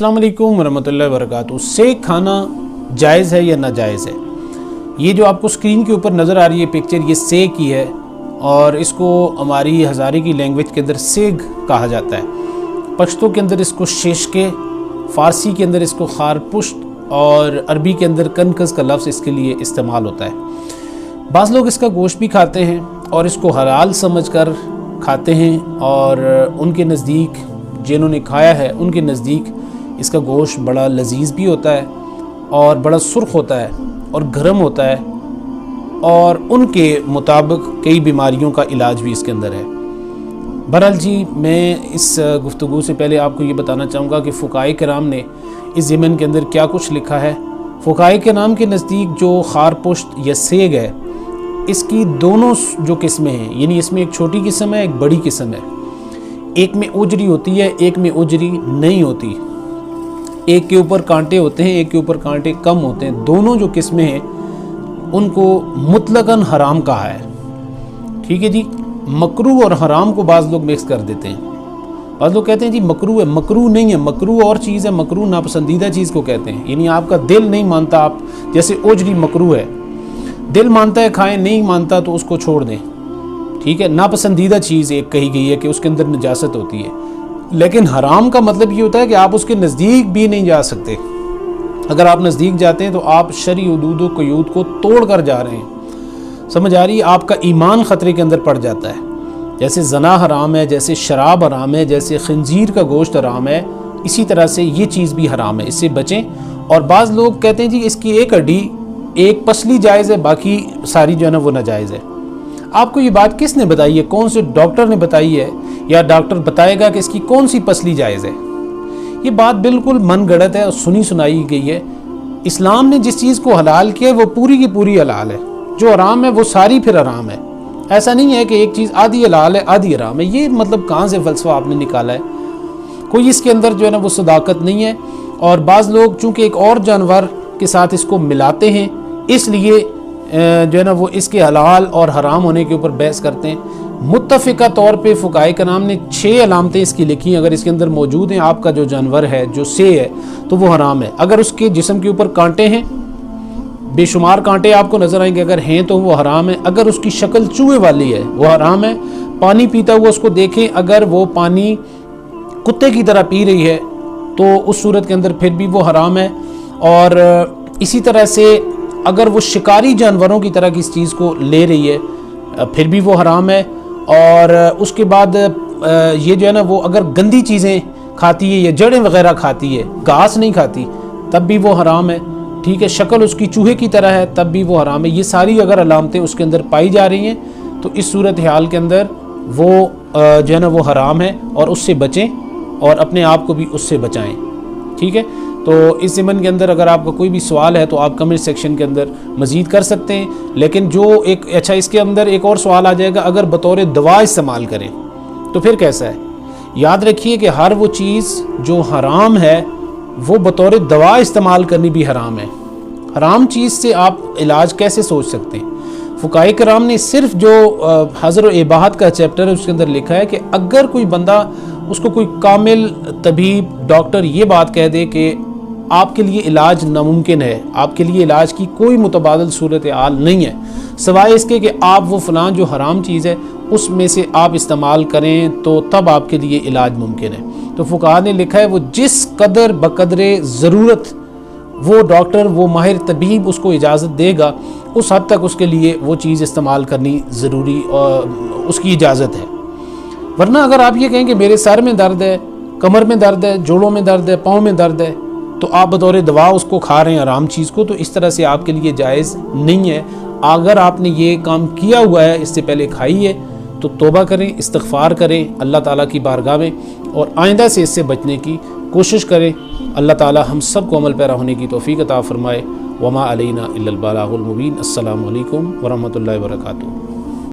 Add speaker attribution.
Speaker 1: अस्सलाम वालेकुम वरहमतुल्लाहि वबरकातुहू। सेक खाना जायज़ है या नाजायज़ है? ये जो आपको स्क्रीन के ऊपर नज़र आ रही है पिक्चर, ये सेक ही है और इसको हमारी हज़ारे की लैंग्वेज के अंदर सेग कहा जाता है। पश्तो के अंदर इसको शेशके, फ़ारसी के अंदर इसको खारपुश्त और अरबी के अंदर कनकस का लफ्ज़ इसके लिए इस्तेमाल होता है। बाज़ लोग इसका गोश्त भी खाते हैं और इसको हलाल समझकर खाते हैं और उनके नज़दीक, जिन्होंने खाया है उनके नज़दीक इसका गोश्त बड़ा लजीज़ भी होता है और बड़ा सुर्ख होता है और गर्म होता है और उनके मुताबिक कई बीमारियों का इलाज भी इसके अंदर है। बहरहाल जी, मैं इस गुफ्तगू से पहले आपको ये बताना चाहूँगा कि फ़ुक़हाए किराम ने इस ज़िमन के अंदर क्या कुछ लिखा है। फ़ुक़हाए किराम के नज़दीक जो खारपुश्त या सेग है, इसकी दोनों जो किस्में हैं, यानी इसमें एक छोटी किस्म है, एक बड़ी किस्म है। एक में उजरी होती है, एक में उजरी नहीं होती। एक के ऊपर कांटे होते हैं, एक के ऊपर कांटे कम होते हैं। दोनों जो किस्में हैं उनको मुतलकन हराम कहा है। ठीक है जी। मकरूह और हराम को बाज़ लोग मिक्स कर देते हैं। बाज़ लोग कहते हैं जी मकरूह है, मकरूह नहीं है। मकरूह और चीज़ है, मकरूह नापसंदीदा चीज़ को कहते हैं। यानी आपका दिल नहीं मानता, आप जैसे उजरी मकरूह है, दिल मानता है खाएं, नहीं मानता तो उसको छोड़ दें। ठीक है। नापसंदीदा चीज़ एक कही गई है कि उसके अंदर नजासत होती है, लेकिन हराम का मतलब ये होता है कि आप उसके नज़दीक भी नहीं जा सकते। अगर आप नज़दीक जाते हैं तो आप शरई हुदूद व क़यूद को तोड़ कर जा रहे हैं। समझ आ रही है? आपका ईमान ख़तरे के अंदर पड़ जाता है। जैसे ज़ना हराम है, जैसे शराब हराम है, जैसे खंजीर का गोश्त हराम है, इसी तरह से ये चीज़ भी हराम है, इससे बचें। और बाज़ लोग कहते हैं जी इसकी एक हड्डी, एक पसली जायज़ है, बाकी सारी जो है ना वो नाजायज़ है। आपको ये बात किसने बताई है? कौन से डॉक्टर ने बताई है? या डॉक्टर बताएगा कि इसकी कौन सी पसली जायज़ है? ये बात बिल्कुल मनगढ़ंत है और सुनी सुनाई गई है। इस्लाम ने जिस चीज़ को हलाल किया है वो पूरी की पूरी हलाल है। जो हराम है वो सारी फिर हराम है। ऐसा नहीं है कि एक चीज़ आधी हलाल है आधी हराम है। ये मतलब कहाँ से फ़लसफ़ा आपने निकाला है? कोई इसके अंदर जो है ना वो सदाकत नहीं है। और बाज़ लोग चूँकि एक और जानवर के साथ इसको मिलाते हैं, इसलिए जो है ना वो इसके हलाल और हराम होने के ऊपर बहस करते हैं। मुत्तफ़िका तौर पे फ़ुक़हाए किराम ने 6 अलामतें इसकी लिखी। अगर इसके अंदर मौजूद हैं, आपका जो जानवर है, जो से है, तो वो हराम है। अगर उसके जिस्म के ऊपर कांटे हैं, बेशुमार कांटे आपको नज़र आएंगे, अगर हैं तो वो हराम है। अगर उसकी शक्ल चूहे वाली है वो हराम है। पानी पीता हुआ उसको देखें, अगर वो पानी कुत्ते की तरह पी रही है तो उस सूरत के अंदर फिर भी वो हराम है। और इसी तरह से अगर वो शिकारी जानवरों की तरह किस चीज़ को ले रही है फिर भी वो हराम है। और उसके बाद ये जो है ना वो अगर गंदी चीज़ें खाती है या जड़ें वगैरह खाती है, घास नहीं खाती, तब भी वो हराम है। ठीक है। शक्ल उसकी चूहे की तरह है, तब भी वो हराम है। ये सारी अगर अलामतें उसके अंदर पाई जा रही हैं तो इस सूरत हाल के अंदर वो जो है ना वो हराम है और उससे बचें और अपने आप को भी उससे बचाएँ। ठीक है। तो इस ज़िमन के अंदर अगर आपका कोई भी सवाल है तो आप कमेंट सेक्शन के अंदर मज़ीद कर सकते हैं। लेकिन जो एक अच्छा इसके अंदर एक और सवाल आ जाएगा, अगर बतौर दवा इस्तेमाल करें तो फिर कैसा है? याद रखिए कि हर वो चीज़ जो हराम है वो बतौर दवा इस्तेमाल करनी भी हराम है। हराम चीज़ से आप इलाज कैसे सोच सकते हैं? फ़ुक़हाए किराम ने सिर्फ जो हज़र व इबाहत का चैप्टर है उसके अंदर लिखा है कि अगर कोई बंदा, उसको कोई कामिल तबीब डॉक्टर ये बात कह दे कि आपके लिए इलाज नामुमकिन है, आपके लिए इलाज की कोई मुतबादल सूरत हाल नहीं है सिवाय इसके कि आप वो फ़लाँ जो हराम चीज़ है उसमें से आप इस्तेमाल करें, तो तब आपके लिए इलाज मुमकिन है। तो फ़ुक़हा ने लिखा है वो जिस कदर बकदरे ज़रूरत वो डॉक्टर, वो माहिर तबीब उसको इजाज़त देगा, उस हद तक उसके लिए वो चीज़ इस्तेमाल करनी ज़रूरी और उसकी इजाज़त है। वरना अगर आप ये कहें कि मेरे सर में दर्द है, कमर में दर्द है, जोड़ों में दर्द है, पाँव में दर्द है, तो आप बतौर दवा उसको खा रहे हैं हराम चीज़ को, तो इस तरह से आपके लिए जायज़ नहीं है। अगर आपने ये काम किया हुआ है, इससे पहले खाई है, तो तौबा करें, इस्तिग़फ़ार करें अल्लाह ताला की बारगाह में और आइंदा से इससे बचने की कोशिश करें। अल्लाह ताला हम सब को अमल पैरा होने की तौफ़ीक़ अता फ़रमाए। वमा अलैना इल्लल बलागुल मुबीन। अस्सलामु अलैकुम वरहमतुल्लाहि वबरकातुहू।